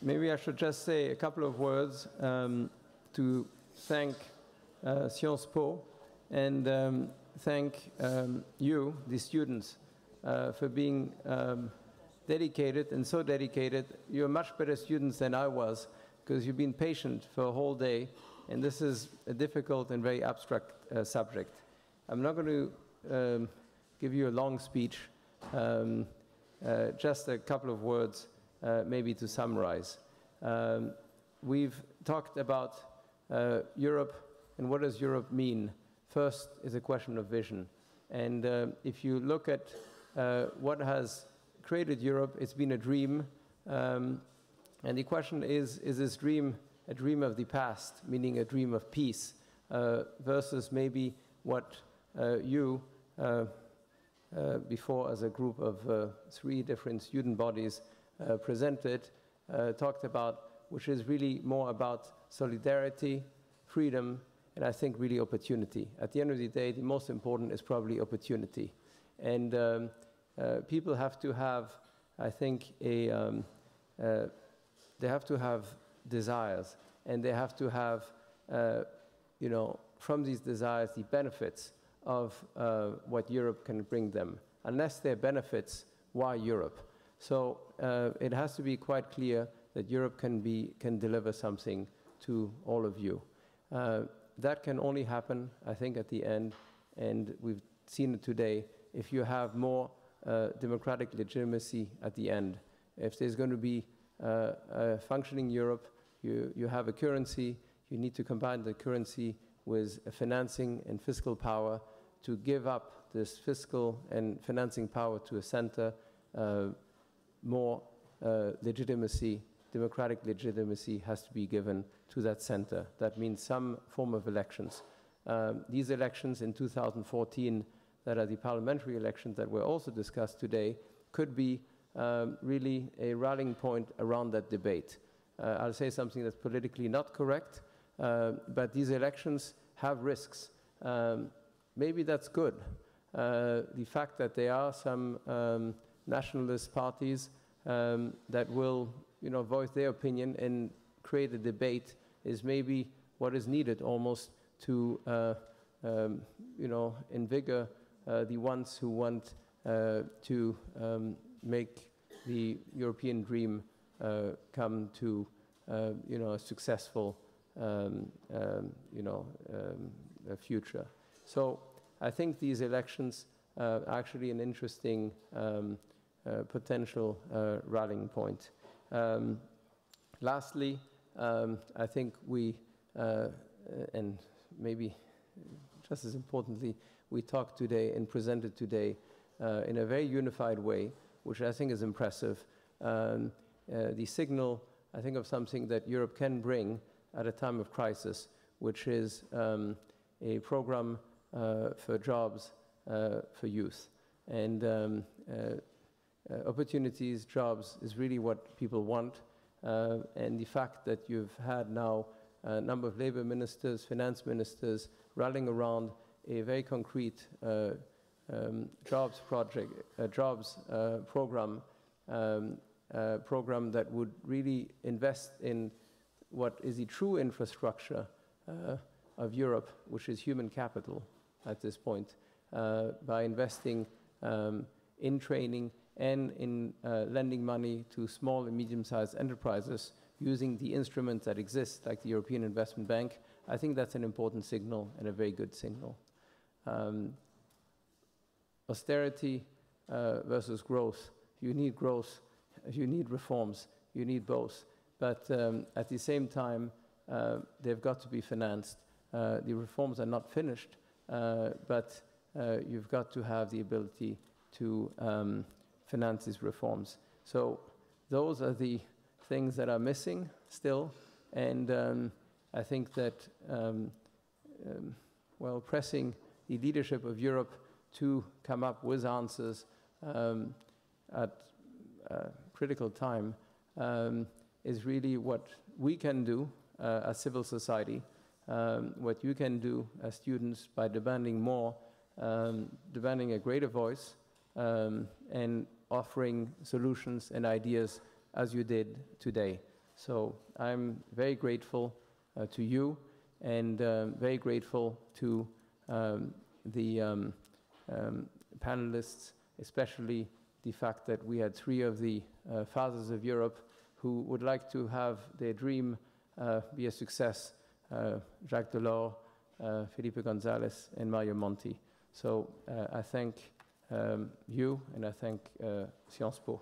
Maybe I should just say a couple of words to thank Sciences Po and thank you, the students, for being dedicated and so dedicated. You're much better students than I was because you've been patient for a whole day, and this is a difficult and very abstract subject. I'm not going to give you a long speech, just a couple of words maybe to summarize. We've talked about Europe and what does Europe mean. First is a question of vision. And if you look at what has created Europe, it's been a dream. And the question is this dream a dream of the past, meaning a dream of peace, versus maybe what you, before as a group of 3 different student bodies presented, talked about, which is really more about solidarity, freedom, and I think really opportunity. At the end of the day, the most important is probably opportunity. And people have to have, I think, they have to have desires, and they have to have, you know, from these desires, the benefits of what Europe can bring them. Unless there are benefits, why Europe? So it has to be quite clear that Europe can deliver something to all of you. That can only happen, I think, at the end, and we've seen it today, if you have more democratic legitimacy at the end. If there's going to be a functioning Europe, you have a currency, you need to combine the currency with a financing and fiscal power to give up this fiscal and financing power to a center, more legitimacy, democratic legitimacy has to be given to that center. That means some form of elections. These elections in 2014, that are the parliamentary elections that were also discussed today, could be really a rallying point around that debate. I'll say something that's politically not correct, but these elections have risks. Maybe that's good. The fact that there are some nationalist parties that will, you know, voice their opinion and create a debate is maybe what is needed almost to, you know, invigor the ones who want to make the European dream come to, you know, a successful, you know, a future. So I think these elections are actually an interesting potential rallying point. Lastly, I think we, and maybe just as importantly, we talked today and presented today in a very unified way, which I think is impressive. The signal, I think, of something that Europe can bring at a time of crisis, which is a program for jobs for youth. And opportunities, jobs is really what people want. And the fact that you've had now a number of labor ministers, finance ministers rallying around a very concrete jobs project, jobs program that would really invest in what is the true infrastructure of Europe, which is human capital at this point, by investing in training and in lending money to small and medium-sized enterprises using the instruments that exist, like the European Investment Bank. I think that's an important signal and a very good signal. Austerity versus growth. You need growth, you need reforms, you need both. But at the same time, they've got to be financed. The reforms are not finished, but you've got to have the ability to finance these reforms. So those are the things that are missing still, and I think that well, pressing the leadership of Europe to come up with answers at a critical time is really what we can do as civil society, what you can do as students by demanding more, demanding a greater voice, and offering solutions and ideas as you did today. So I'm very grateful to you, and very grateful to the panelists, especially the fact that we had 3 of the fathers of Europe who would like to have their dream be a success, Jacques Delors, Felipe González, and Mario Monti. So I thank you, and I thank Sciences Po.